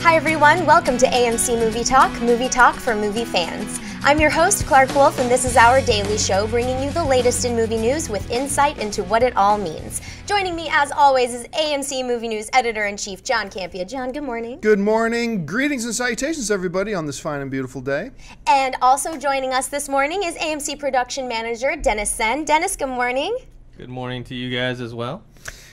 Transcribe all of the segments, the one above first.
Hi everyone, welcome to AMC Movie Talk for movie fans. I'm your host, Clark Wolf, and this is our daily show bringing you the latest in movie news with insight into what it all means. Joining me, as always, is AMC Movie News Editor-in-Chief, John Campea. John, good morning. Good morning. Greetings and salutations, everybody, on this fine and beautiful day. And also joining us this morning is AMC Production Manager, Dennis Sen. Dennis, good morning. Good morning to you guys as well.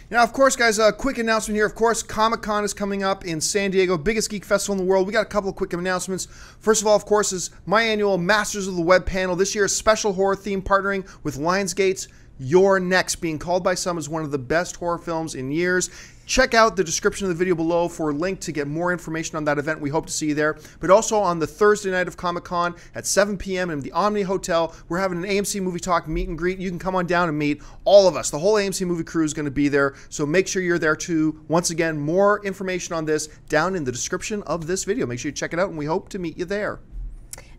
Now, of course, guys, a quick announcement here. Of course, Comic-Con is coming up in San Diego, biggest geek festival in the world. We got a couple of quick announcements. First of all, of course, is my annual Masters of the Web panel. This year, a special horror theme partnering with Lionsgate's You're Next, being called by some as one of the best horror films in years. Check out the description of the video below for a link to get more information on that event. We hope to see you there. But also on the Thursday night of Comic-Con at 7 p.m. in the Omni Hotel, we're having an AMC Movie Talk meet and greet. You can come on down and meet all of us. The whole AMC movie crew is going to be there, so make sure you're there too. Once again, more information on this down in the description of this video. Make sure you check it out, and we hope to meet you there.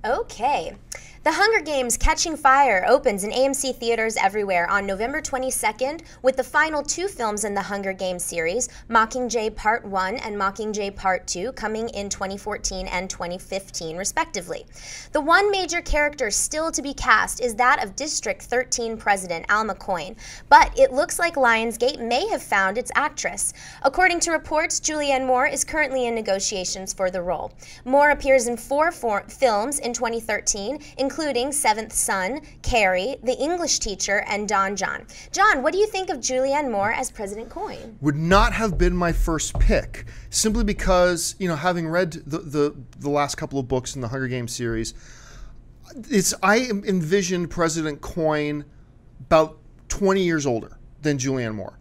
Okay. The Hunger Games Catching Fire opens in AMC theaters everywhere on November 22nd with the final two films in the Hunger Games series, Mockingjay Part 1 and Mockingjay Part 2, coming in 2014 and 2015, respectively. The one major character still to be cast is that of District 13 President Alma Coin, but it looks like Lionsgate may have found its actress. According to reports, Julianne Moore is currently in negotiations for the role. Moore appears in four films in 2013, including Seventh Son, Carrie, The English Teacher, and Don John. John, what do you think of Julianne Moore as President Coin? Would not have been my first pick, simply because, you know, having read the last couple of books in the Hunger Games series, I envisioned President Coin about 20 years older than Julianne Moore.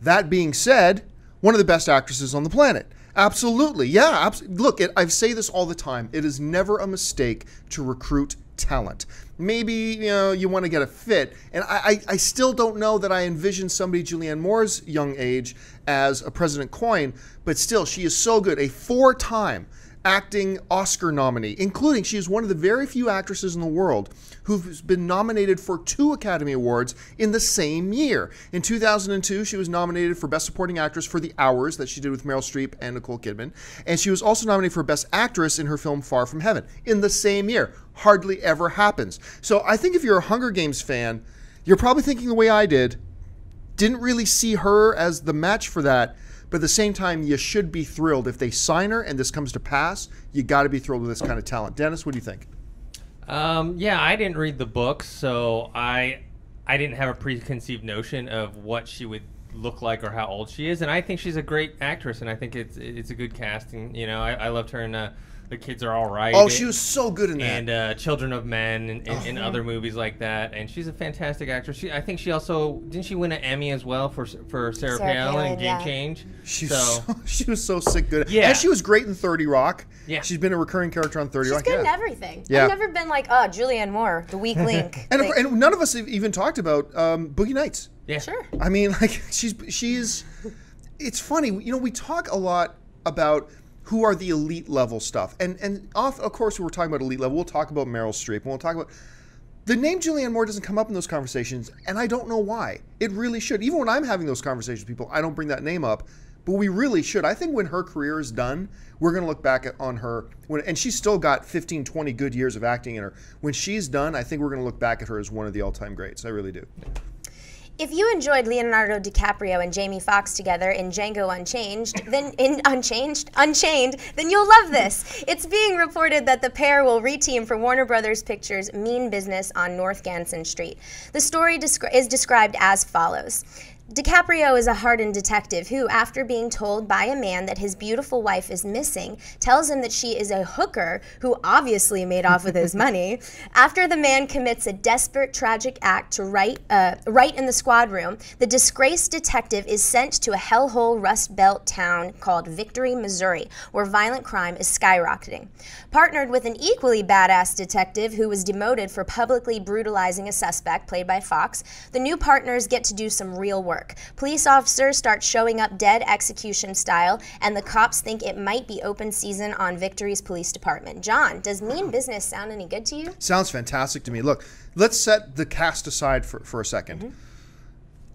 That being said, one of the best actresses on the planet. Absolutely. Yeah. Look, I say this all the time. It is never a mistake to recruit talent. Maybe, you know, you want to get a fit. And I still don't know that I envision somebody Julianne Moore's young age as a President Coin, but still, she is so good. A four-time acting Oscar nominee, including she is one of the very few actresses in the world who's been nominated for 2 Academy Awards in the same year. In 2002, she was nominated for Best Supporting Actress for The Hours that she did with Meryl Streep and Nicole Kidman, and she was also nominated for Best Actress in her film Far From Heaven in the same year. Hardly ever happens. So I think if you're a Hunger Games fan, you're probably thinking the way I did. Didn't really see her as the match for that. But at the same time, you should be thrilled. If they sign her and this comes to pass, you got to be thrilled with this kind of talent. Dennis, what do you think? Yeah, I didn't read the books, so I didn't have a preconceived notion of what she would look like or how old she is. And I think she's a great actress, and I think it's a good casting. You know, I loved her in The Kids Are All Right. Oh, she was so good in that. And Children of Men and other movies like that. And she's a fantastic actress. I think she also, didn't she win an Emmy as well for Sarah Palin in Game Change? She was so sick good. Yeah. And she was great in 30 Rock. Yeah. She's been a recurring character on 30 Rock. She's good in everything. Yeah. I've never been like, oh, Julianne Moore, the weak link. And none of us have even talked about Boogie Nights. Yeah. Sure. I mean, like, she's it's funny. You know, we talk a lot about who are the elite level stuff. And of course, we're talking about elite level. We'll talk about Meryl Streep. And we'll talk about... The name Julianne Moore doesn't come up in those conversations, and I don't know why. It really should. Even when I'm having those conversations with people, I don't bring that name up. But we really should. I think when her career is done, we're going to look back on her. And she's still got 15, 20 good years of acting in her. When she's done, I think we're going to look back at her as one of the all-time greats. I really do. If you enjoyed Leonardo DiCaprio and Jamie Foxx together in Django Unchained, then you'll love this. It's being reported that the pair will reteam for Warner Brothers Pictures' Mean Business on North Ganson Street. The story is described as follows. DiCaprio is a hardened detective who, after being told by a man that his beautiful wife is missing, tells him that she is a hooker who obviously made off with his money. After the man commits a desperate, tragic act to right in the squad room, the disgraced detective is sent to a hellhole Rust Belt town called Victory, Missouri, where violent crime is skyrocketing. Partnered with an equally badass detective who was demoted for publicly brutalizing a suspect, played by Fox, the new partners get to do some real work. Police officers start showing up dead execution style, and the cops think it might be open season on Victory's police department. John, does Mean Business sound any good to you? Sounds fantastic to me. Look, let's set the cast aside for a second.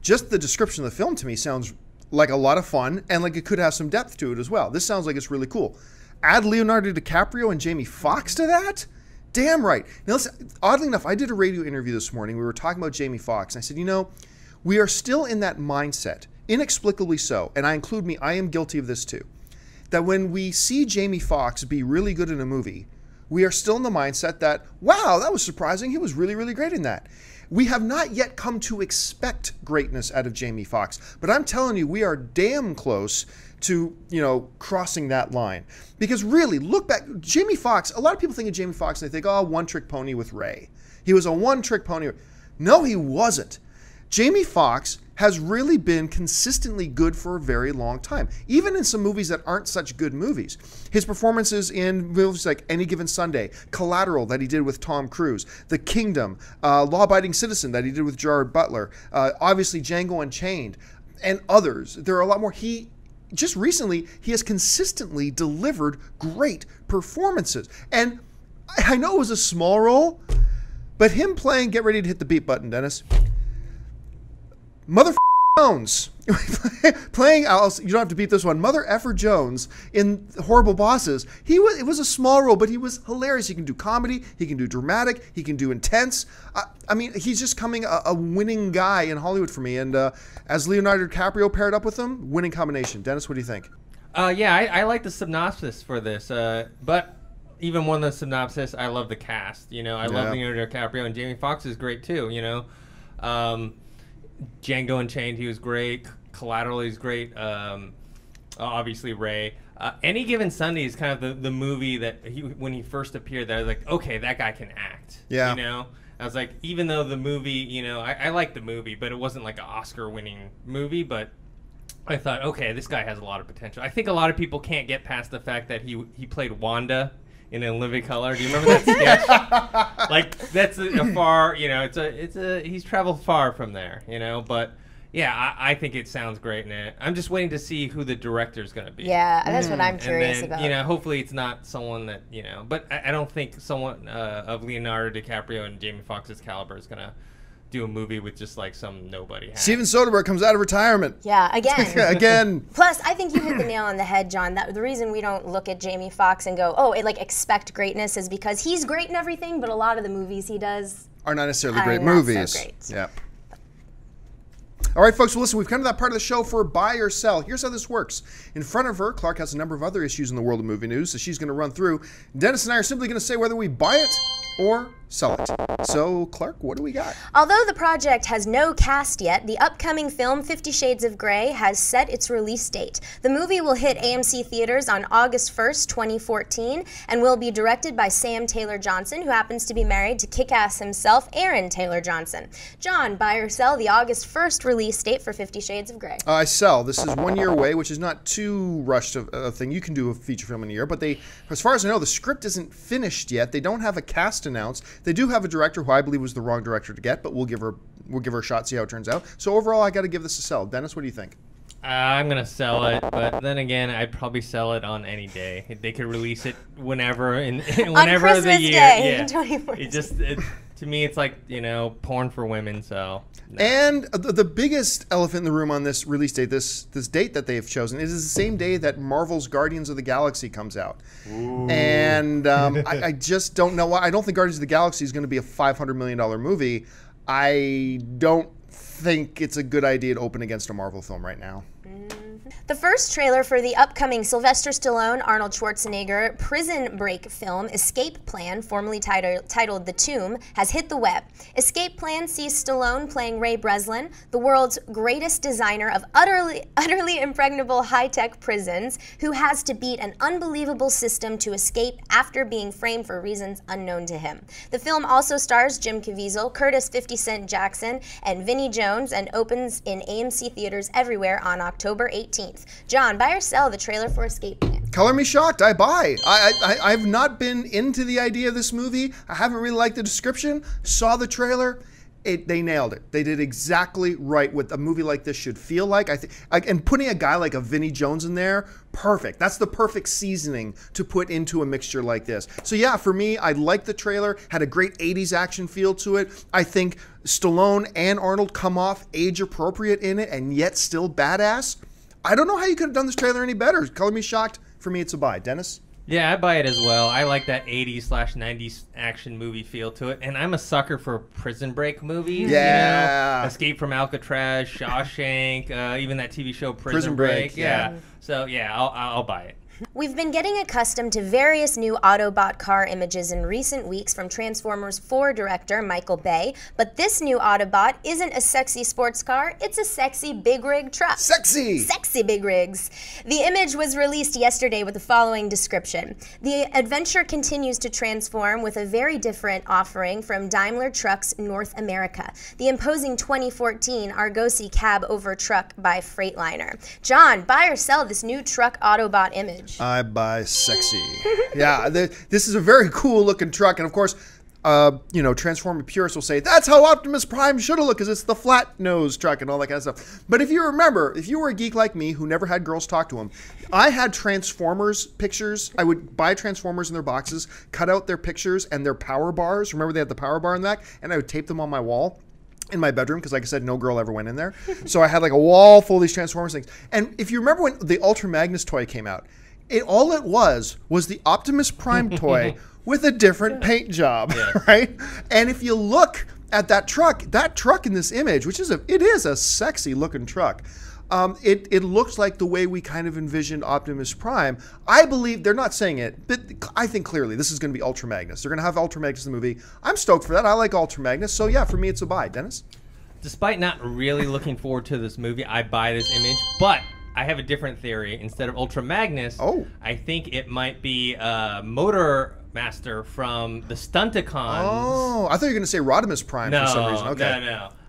Just the description of the film to me sounds like a lot of fun, and like it could have some depth to it as well. This sounds like it's really cool. add Leonardo DiCaprio and Jamie Foxx to that? Damn right. Now, listen, oddly enough, I did a radio interview this morning. We were talking about Jamie Foxx, and I said, you know, we are still in that mindset, inexplicably so, and I include me, I am guilty of this too, that when we see Jamie Foxx be really good in a movie, we are still in the mindset that, wow, that was surprising. He was really, really great in that. We have not yet come to expect greatness out of Jamie Foxx, but I'm telling you, we are damn close to, you know, crossing that line. Because really, look back, Jamie Foxx, a lot of people think of Jamie Foxx and they think, oh, one-trick pony with Ray. He was a one-trick pony. No, he wasn't. Jamie Foxx has really been consistently good for a very long time, even in some movies that aren't such good movies. His performances in movies like Any Given Sunday, Collateral that he did with Tom Cruise, The Kingdom, Law-Abiding Citizen that he did with Gerard Butler, obviously Django Unchained, and others. There are a lot more. Just recently, he has consistently delivered great performances. And I know it was a small role, but him playing, get ready to hit the beat button, Dennis, Mother Jones playing, you don't have to beat this one, Mother Effer Jones in Horrible Bosses. It was a small role, but he was hilarious. He can do comedy, he can do dramatic, he can do intense. I mean, he's just coming a winning guy in Hollywood for me. And as Leonardo DiCaprio paired up with him, winning combination. Dennis, what do you think? Yeah, I like the synopsis for this, but even more than the synopsis, I love the cast. You know, I love Leonardo DiCaprio, and Jamie Foxx is great too. You know. Django Unchained, he was great. Collateral, he's great. Obviously, Ray. Any Given Sunday is kind of the movie that when he first appeared, that I was like, okay, that guy can act. Yeah. You know? I was like, even though the movie, you know, I liked the movie, but it wasn't like an Oscar-winning movie, but I thought, okay, this guy has a lot of potential. I think a lot of people can't get past the fact that he played Wanda in In Living Color. Do you remember that sketch? Like, that's a far, you know, he's traveled far from there, you know, but yeah, I think it sounds great in it. I'm just waiting to see who the director's going to be. Yeah, that's what I'm curious and then, about. You know, hopefully it's not someone that, you know, but I don't think someone of Leonardo DiCaprio and Jamie Foxx's caliber is going to do a movie with just like some nobody. Steven Soderbergh comes out of retirement. Yeah, again. Again. Plus, I think you hit the nail on the head, John. The reason we don't look at Jamie Foxx and go, oh, expect greatness is because he's great in everything, but a lot of the movies he does are not necessarily great not movies. So great. Yeah. All right, folks, well, listen, we've come to that part of the show for buy or sell. Here's how this works. In front of her, Clark has a number of other issues in the world of movie news that she's going to run through. Dennis and I are simply going to say whether we buy it or sell it. So, Clark, what do we got? Although the project has no cast yet, the upcoming film 50 Shades of Grey has set its release date. The movie will hit AMC theaters on August 1st, 2014, and will be directed by Sam Taylor Johnson, who happens to be married to kick-ass himself, Aaron Taylor Johnson. John, buy or sell the August 1st release date for 50 Shades of Grey? I sell. This is 1 year away, which is not too rushed a thing. You can do a feature film in a year, but as far as I know, the script isn't finished yet. They don't have a cast announced. They do have a director who I believe was the wrong director to get, but we'll give her a shot, see how it turns out. So overall, I got to give this a sell. Dennis, what do you think? I'm gonna sell it, but then again, I'd probably sell it on any day. They could release it whenever and whenever on of the Christmas year. Day, Yeah, 2014. to me, it's like, you know, porn for women. So. No. And the biggest elephant in the room on this release date, this date that they have chosen, is the same day that Marvel's Guardians of the Galaxy comes out. Ooh. And I just don't know why. I don't think Guardians of the Galaxy is going to be a $500 million movie. I don't think it's a good idea to open against a Marvel film right now. The first trailer for the upcoming Sylvester Stallone, Arnold Schwarzenegger prison break film Escape Plan, formerly titled The Tomb, has hit the web. Escape Plan sees Stallone playing Ray Breslin, the world's greatest designer of utterly impregnable high-tech prisons, who has to beat an unbelievable system to escape after being framed for reasons unknown to him. The film also stars Jim Caviezel, Curtis 50 Cent Jackson, and Vinnie Jones, and opens in AMC theaters everywhere on October 18th. John, buy or sell the trailer for Escape Plan? Color me shocked. I buy. I've not been into the idea of this movie. I haven't really liked the description. Saw the trailer. They nailed it. They did exactly right what a movie like this should feel like. And putting a guy like a Vinnie Jones in there, perfect. That's the perfect seasoning to put into a mixture like this. So yeah, for me, I liked the trailer. Had a great 80s action feel to it. I think Stallone and Arnold come off age appropriate in it and yet still badass. I don't know how you could have done this trailer any better. Color me shocked. For me, it's a buy. Dennis? Yeah, I buy it as well. I like that 80s/90s action movie feel to it. And I'm a sucker for prison break movies. Yeah. You know? Escape from Alcatraz, Shawshank, even that TV show Prison Break, Break. Yeah. So, yeah, I'll buy it. We've been getting accustomed to various new Autobot car images in recent weeks from Transformers 4 director Michael Bay, but this new Autobot isn't a sexy sports car, it's a sexy big rig truck. Sexy! Sexy big rigs. The image was released yesterday with the following description. The adventure continues to transform with a very different offering from Daimler Trucks North America, the imposing 2014 Argosy cab over truck by Freightliner. John, buy or sell this new truck Autobot image? I buy sexy. Yeah, this is a very cool looking truck, and of course, Transformer purists will say that's how Optimus Prime should have looked, because it's the flat nose truck and all that kind of stuff. But if you remember, if you were a geek like me who never had girls talk to him, I had Transformers pictures. I would buy Transformers in their boxes, cut out their pictures and their power bars. Remember they had the power bar in the back, and I would tape them on my wall in my bedroom, because like I said, no girl ever went in there. So I had like a wall full of these Transformers things. And if you remember when the Ultra Magnus toy came out, all it was the Optimus Prime toy with a different paint job, right? And if you look at that truck in this image, which is it is a sexy looking truck, it looks like the way we kind of envisioned Optimus Prime. I believe they're not saying it, but I think clearly this is going to be Ultra Magnus. They're going to have Ultra Magnus in the movie. I'm stoked for that. I like Ultra Magnus, so yeah, for me it's a buy. Dennis? Despite not really looking forward to this movie, I buy this image, but I have a different theory. Instead of Ultra Magnus, I think it might be Motor Master from the Stunticons. Oh, I thought you were going to say Rodimus Prime for some reason. Okay.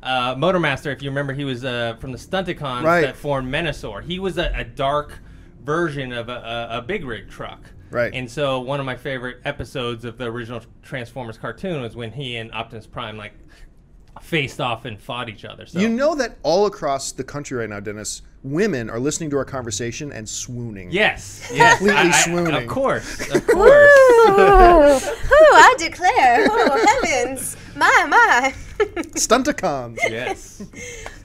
No. Motor Master, if you remember, he was from the Stunticons that formed Menasor. He was a dark version of a big rig truck. Right. And so one of my favorite episodes of the original Transformers cartoon was when he and Optimus Prime faced off and fought each other. So. You know that all across the country right now, Dennis, women are listening to our conversation and swooning. Yes. Completely swooning. Of course. Ooh, I declare. Oh, heavens. My. Stunticons. Yes.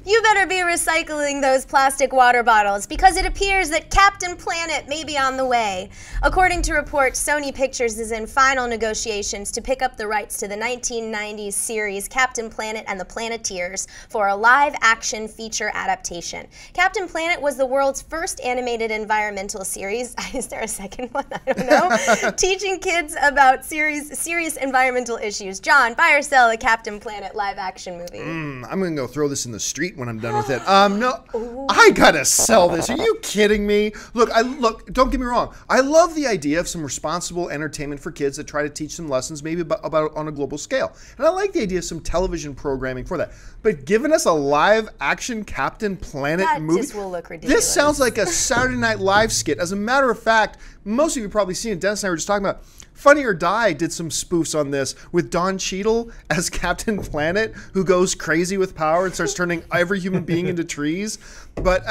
You better be recycling those plastic water bottles, because it appears that Captain Planet may be on the way. According to reports, Sony Pictures is in final negotiations to pick up the rights to the 1990s series Captain Planet and the Planeteers for a live-action feature adaptation. Captain Planet was the world's first animated environmental series. Is there a second one? I don't know. Teaching kids about serious environmental issues. John, buy or sell a Captain Planet live-action movie? I'm going to go throw this in the street when I'm done with it. No, I gotta sell this. Are you kidding me? Look, don't get me wrong. I love the idea of some responsible entertainment for kids that try to teach them lessons, maybe about on a global scale. And I like the idea of some television programming for that. But giving us a live-action Captain Planet movie, that just will look ridiculous. This sounds like a Saturday Night Live skit. As a matter of fact, most of you probably seen it. Dennis and I were just talking about. Funny or Die did some spoofs on this with Don Cheadle as Captain Planet, who goes crazy with power and starts turning every human being into trees. But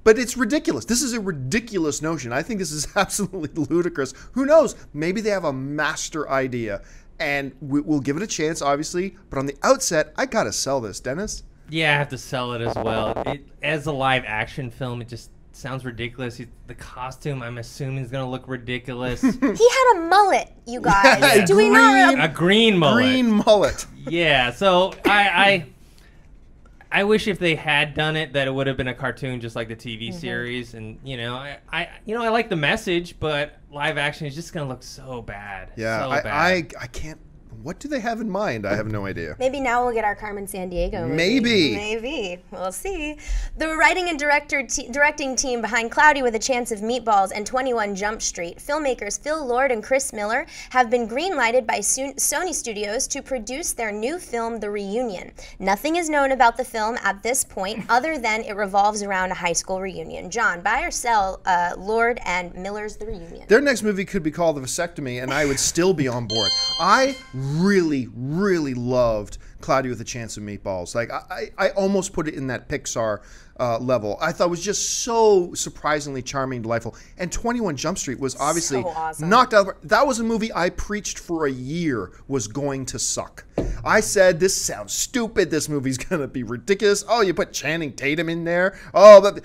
but it's ridiculous. This is a ridiculous notion. I think this is absolutely ludicrous. Who knows? Maybe they have a master idea, and we'll give it a chance, obviously. But on the outset, I gotta sell this, Dennis. Yeah, I have to sell it as well. As a live action film, it just sounds ridiculous. The costume, I'm assuming, is going to look ridiculous. He had a mullet, you guys. Yeah, Do we not? A green mullet. Green mullet. Yeah, so I wish if they had done it that it would have been a cartoon just like the TV series. And I like the message, but live action is just going to look so bad. Yeah, so I can't. What do they have in mind? I have no idea. Maybe now we'll get our Carmen Sandiego movie. Maybe. We'll see. The writing and directing team behind Cloudy with a Chance of Meatballs and 21 Jump Street, filmmakers Phil Lord and Chris Miller, have been green-lighted by Sony Studios to produce their new film, The Reunion. Nothing is known about the film at this point other than it revolves around a high school reunion. John, buy or sell Lord and Miller's The Reunion? Their next movie could be called The Vasectomy, and I would still be on board. I really loved Cloudy with a Chance of Meatballs. Like I almost put it in that Pixar level. I thought it was just so surprisingly charming, delightful. And 21 Jump Street was obviously so awesome. Knocked out. That was a movie I preached for a year was going to suck. I said, this sounds stupid. This movie's gonna be ridiculous. Oh, you put Channing Tatum in there. Oh,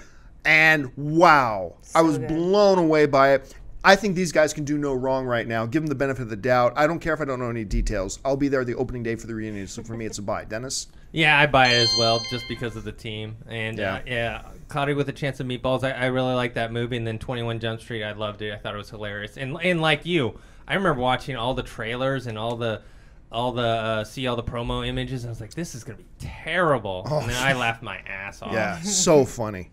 and wow, I was blown away by it. I think these guys can do no wrong right now. Give them the benefit of the doubt. I don't care if I don't know any details. I'll be there the opening day for the reunion. So for me, it's a buy. Dennis? Yeah, I buy it as well, just because of the team. And Cloudy with a Chance of Meatballs, I really like that movie. And then 21 Jump Street, I loved it. I thought it was hilarious. And like you, I remember watching all the trailers and all the promo images. And I was like, this is gonna be terrible. And then I laughed my ass off. Yeah, so funny.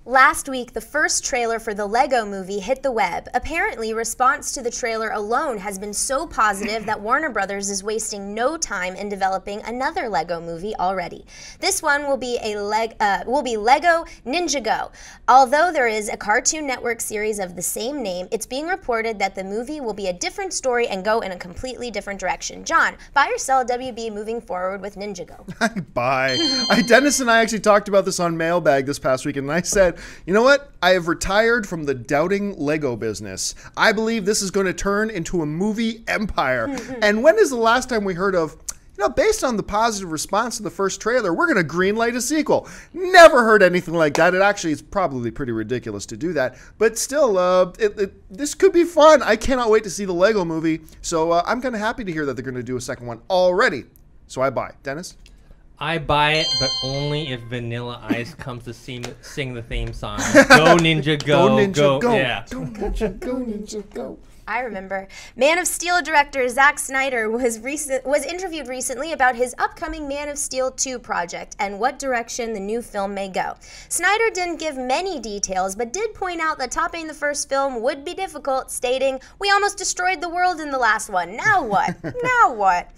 Last week, the first trailer for the Lego movie hit the web. Apparently, response to the trailer alone has been so positive that Warner Brothers is wasting no time in developing another Lego movie already. This one will be Lego Ninjago. Although there is a Cartoon Network series of the same name, it's being reported that the movie will be a different story and go in a completely different direction. John, buy or sell WB moving forward with Ninjago? Buy. Dennis and I actually talked about this on Mailbag this past week, and I said, you know what? I have retired from the doubting Lego business. I believe this is going to turn into a movie empire. And when is the last time we heard of, based on the positive response to the first trailer, we're going to greenlight a sequel? Never heard anything like that. It actually is probably pretty ridiculous to do that. But still, this could be fun. I cannot wait to see the Lego movie. So I'm kind of happy to hear that they're going to do a second one already. So I buy. Dennis? I buy it, but only if Vanilla Ice comes to sing the theme song. Go Ninja Go. Go Ninja Go. Yeah. Go Ninja Go, Ninja Go. I remember. Man of Steel director Zack Snyder was interviewed recently about his upcoming Man of Steel 2 project and what direction the new film may go. Snyder didn't give many details, but did point out that topping the first film would be difficult, stating, "We almost destroyed the world in the last one. Now what? Now what?"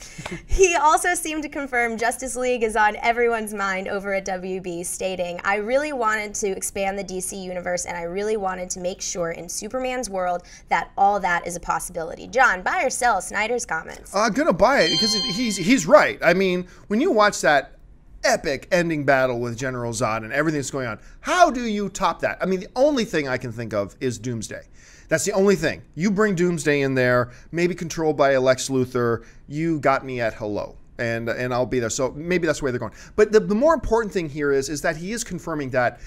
He also seemed to confirm Justice League is on everyone's mind over at WB, stating, "I really wanted to expand the DC universe, and I really wanted to make sure in Superman's world that all that is a possibility." John, buy or sell Snyder's comments? I'm gonna buy it because he's right. I mean, when you watch that epic ending battle with General Zod and everything that's going on, how do you top that? I mean, the only thing I can think of is Doomsday. That's the only thing. You bring Doomsday in there, maybe controlled by a Lex Luthor, you got me at hello. And I'll be there. So maybe that's the way they're going. But the more important thing here is that he is confirming that,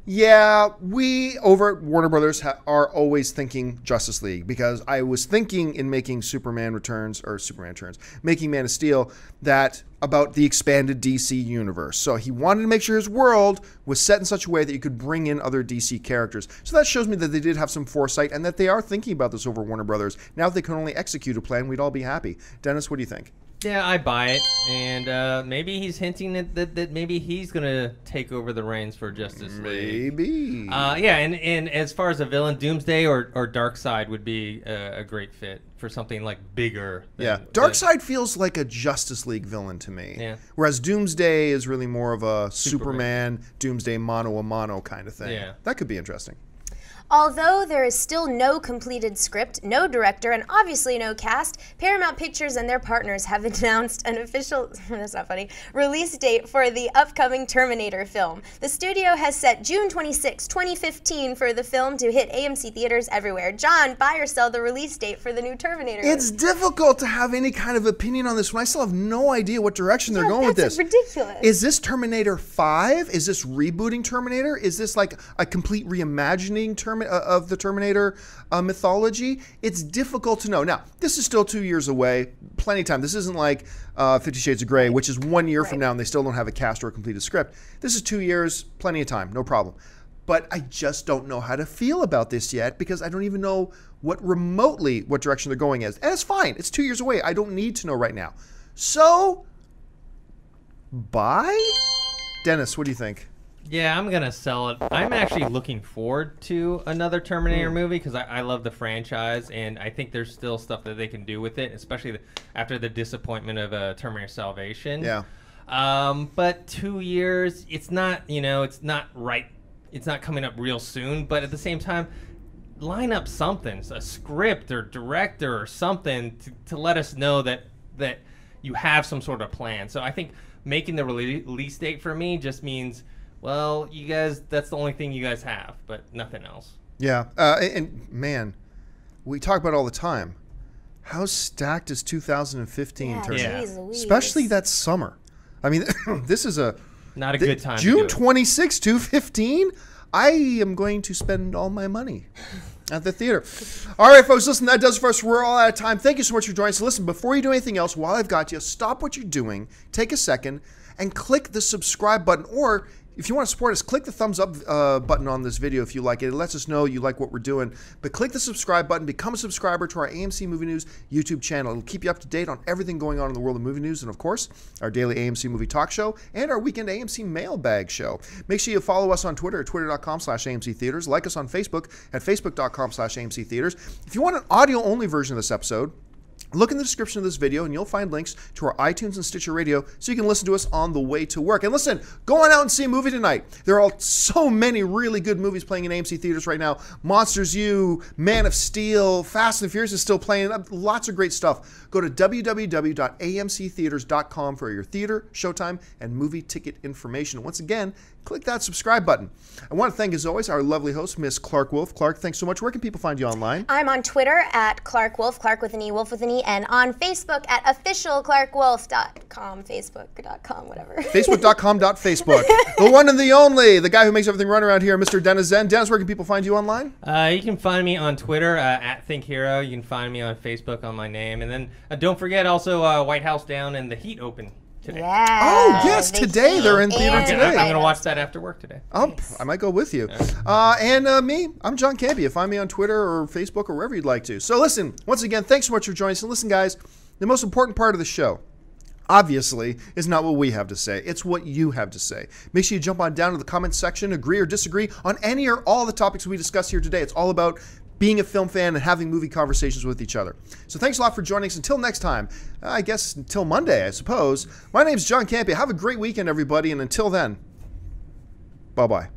yeah, we over at Warner Brothers are always thinking Justice League, because I was thinking in making making Man of Steel, that about the expanded DC universe. So he wanted to make sure his world was set in such a way that you could bring in other DC characters. So that shows me that they did have some foresight and that they are thinking about this over Warner Brothers. Now if they can only execute a plan, we'd all be happy. Dennis, what do you think? Yeah, I buy it, and maybe he's hinting that maybe he's gonna take over the reins for Justice League. Maybe. Yeah, and as far as a villain, Doomsday or Darkseid would be a great fit for something like bigger. Yeah, Darkseid feels like a Justice League villain to me. Yeah. Whereas Doomsday is really more of a Superman Doomsday mano a mano kind of thing. Yeah. That could be interesting. Although there is still no completed script, no director, and obviously no cast, Paramount Pictures and their partners have announced an official, that's not funny, release date for the upcoming Terminator film. The studio has set June 26, 2015 for the film to hit AMC theaters everywhere. John, buy or sell the release date for the new Terminator? It's difficult to have any kind of opinion on this when I still have no idea what direction they're going with this. That's ridiculous. Is this Terminator 5? Is this rebooting Terminator? Is this like a complete reimagining of the Terminator mythology? It's difficult to know. Now, this is still 2 years away. Plenty of time. This isn't like 50 Shades of Grey, which is 1 year from now and they still don't have a cast or a completed script. This is 2 years, plenty of time, no problem. But I just don't know how to feel about this yet, because I don't even know what direction they're going as. And it's fine. It's 2 years away. I don't need to know right now. So, bye? Dennis, what do you think? Yeah, I'm going to sell it. I'm actually looking forward to another Terminator movie because I love the franchise, and I think there's still stuff that they can do with it, especially after the disappointment of Terminator Salvation. Yeah. But 2 years, it's not, it's not right. It's not coming up real soon, but at the same time, line up something, a script or director or something to let us know that you have some sort of plan. So I think making the release date for me just means, well, you guys, that's the only thing you guys have, but nothing else. Yeah. And man, we talk about it all the time. How stacked is 2015 turn? Yeah. Especially that summer. I mean, this is not a good time. June 26, 2015. I am going to spend all my money. At the theater. All right, folks, listen, that does it for us. We're all out of time. Thank you so much for joining us. Listen, before you do anything else, while I've got you, stop what you're doing, take a second, and click the subscribe button. Or if you want to support us, click the thumbs up button on this video if you like it. It lets us know you like what we're doing. But click the subscribe button. Become a subscriber to our AMC Movie News YouTube channel. It'll keep you up to date on everything going on in the world of movie news. And, of course, our daily AMC Movie Talk show and our weekend AMC Mailbag show. Make sure you follow us on Twitter at twitter.com/AMC Theaters. Like us on Facebook at facebook.com/AMC Theaters. If you want an audio-only version of this episode, look in the description of this video and you'll find links to our iTunes and Stitcher Radio so you can listen to us on the way to work. And listen, go on out and see a movie tonight. There are so many really good movies playing in AMC theaters right now. Monsters U, Man of Steel, Fast and Furious is still playing. Lots of great stuff. Go to www.amctheaters.com for your theater, showtime, and movie ticket information. Once again, click that subscribe button. I want to thank, as always, our lovely host, Miss Clark Wolf. Clark, thanks so much. Where can people find you online? I'm on Twitter at Clark Wolf, Clark with an E, Wolf with an E, and on Facebook at officialclarkwolf.com, facebook.com, whatever. Facebook.com.facebook. The one and the only, the guy who makes everything run around here, Mr. Dennis Zen. Dennis, where can people find you online? You can find me on Twitter at ThinkHero. You can find me on Facebook on my name. And then don't forget also White House Down and The Heat open today. Yeah. Oh, yes, today. They're in theater today. I'm going to watch that after work today. Oh, nice. I might go with you. And me, I'm John Campea. Find me on Twitter or Facebook or wherever you'd like to. So listen, once again, thanks so much for joining us. And listen, guys, the most important part of the show, obviously, is not what we have to say. It's what you have to say. Make sure you jump on down to the comments section, agree or disagree on any or all the topics we discuss here today. It's all about being a film fan and having movie conversations with each other. So thanks a lot for joining us. Until next time, I guess until Monday, I suppose. My name's John Campea. Have a great weekend, everybody. And until then, bye-bye.